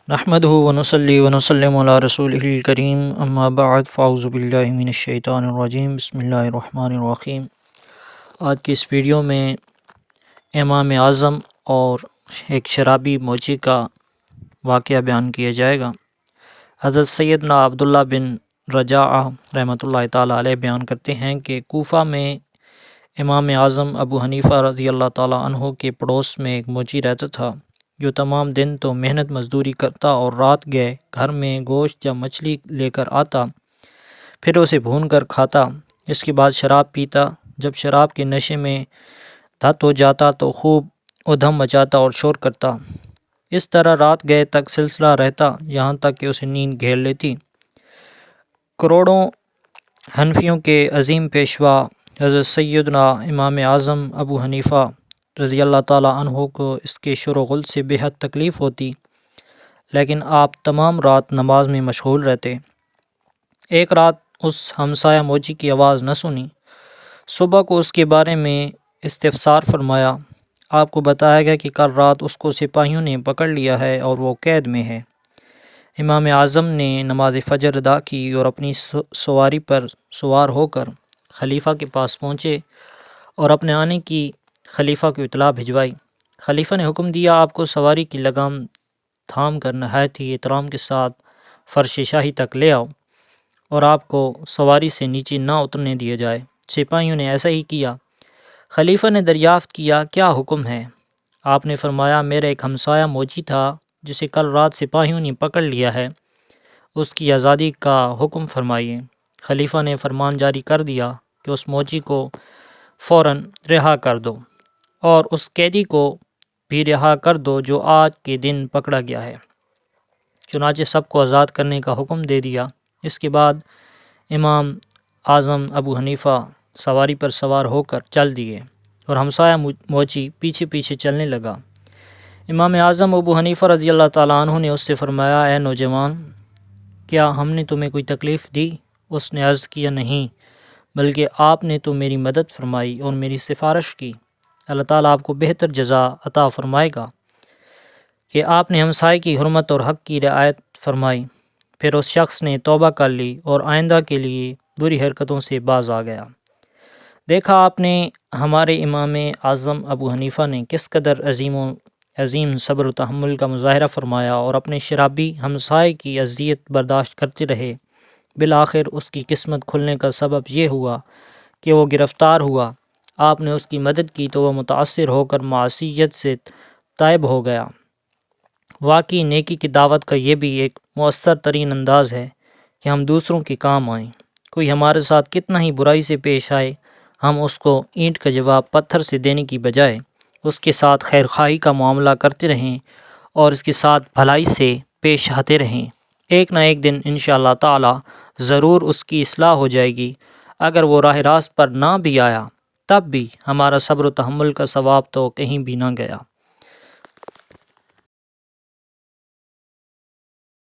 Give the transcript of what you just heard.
نحمدہ ونصلی ونسلم علی رسولہ الکریم اما بعد فاعوذ باللہ من الشیطان الرجیم بسم اللہ الرحمن الرحیم۔ آج کی اس ویڈیو میں امام اعظم اور ایک شرابی موچی کا واقعہ بیان کیا جائے گا۔ حضرت سیدنا عبداللہ بن رجاعہ رحمۃ اللہ تعالیٰ علیہ بیان کرتے ہیں کہ کوفہ میں امام اعظم ابو حنیفہ رضی اللہ تعالیٰ عنہ کے پڑوس میں ایک موچی رہتا تھا جو تمام دن تو محنت مزدوری کرتا اور رات گئے گھر میں گوشت یا مچھلی لے کر آتا، پھر اسے بھون کر کھاتا، اس کے بعد شراب پیتا۔ جب شراب کے نشے میں دھت ہو جاتا تو خوب ادھم مچاتا اور شور کرتا۔ اس طرح رات گئے تک سلسلہ رہتا یہاں تک کہ اسے نیند گھیر لیتی۔ کروڑوں حنفیوں کے عظیم پیشوا حضرت سیدنا امام اعظم ابو حنیفہ رضی اللہ تعالیٰ عنہ کو اس کے شور و غل سے بے حد تکلیف ہوتی، لیکن آپ تمام رات نماز میں مشغول رہتے۔ ایک رات اس ہمسایہ موچی کی آواز نہ سنی۔ صبح کو اس کے بارے میں استفسار فرمایا۔ آپ کو بتایا گیا کہ کل رات اس کو سپاہیوں نے پکڑ لیا ہے اور وہ قید میں ہے۔ امام اعظم نے نماز فجر ادا کی اور اپنی سواری پر سوار ہو کر خلیفہ کے پاس پہنچے اور اپنے آنے کی خلیفہ کو اطلاع بھجوائی۔ خلیفہ نے حکم دیا آپ کو سواری کی لگام تھام کر نہایت ہی احترام کے ساتھ فرش شاہی تک لے آؤ اور آپ کو سواری سے نیچے نہ اترنے دیا جائے۔ سپاہیوں نے ایسا ہی کیا۔ خلیفہ نے دریافت کیا کیا حکم ہے؟ آپ نے فرمایا میرا ایک ہمسایہ موچی تھا جسے کل رات سپاہیوں نے پکڑ لیا ہے، اس کی آزادی کا حکم فرمائیے۔ خلیفہ نے فرمان جاری کر دیا کہ اس موچی کو فوراً رہا کر دو اور اس قیدی کو بھی رہا کر دو جو آج کے دن پکڑا گیا ہے۔ چنانچہ سب کو آزاد کرنے کا حکم دے دیا۔ اس کے بعد امام اعظم ابو حنیفہ سواری پر سوار ہو کر چل دیے اور ہمسایہ موچی پیچھے پیچھے چلنے لگا۔ امام اعظم ابو حنیفہ رضی اللہ تعالیٰ عنہ نے اس سے فرمایا اے نوجوان، کیا ہم نے تمہیں کوئی تکلیف دی؟ اس نے عرض کیا نہیں، بلکہ آپ نے تو میری مدد فرمائی اور میری سفارش کی۔ اللہ تعالیٰ آپ کو بہتر جزا عطا فرمائے گا کہ آپ نے ہمسائے کی حرمت اور حق کی رعایت فرمائی۔ پھر اس شخص نے توبہ کر لی اور آئندہ کے لیے بری حرکتوں سے باز آ گیا۔ دیکھا آپ نے ہمارے امام اعظم ابو حنیفہ نے کس قدر عظیم صبر و تحمل کا مظاہرہ فرمایا اور اپنے شرابی ہمسائے کی اذیت برداشت کرتے رہے۔ بالآخر اس کی قسمت کھلنے کا سبب یہ ہوا کہ وہ گرفتار ہوا۔ آپ نے اس کی مدد کی تو وہ متاثر ہو کر معصیت سے تائب ہو گیا۔ واقعی نیکی کی دعوت کا یہ بھی ایک مؤثر ترین انداز ہے کہ ہم دوسروں کے کام آئیں۔ کوئی ہمارے ساتھ کتنا ہی برائی سے پیش آئے، ہم اس کو اینٹ کا جواب پتھر سے دینے کی بجائے اس کے ساتھ خیر خواہی کا معاملہ کرتے رہیں اور اس کے ساتھ بھلائی سے پیش آتے رہیں۔ ایک نہ ایک دن انشاءاللہ تعالی ضرور اس کی اصلاح ہو جائے گی۔ اگر وہ راہ راست پر نہ بھی آیا تب بھی ہمارا صبر و تحمل کا ثواب تو کہیں بھی نہ گیا۔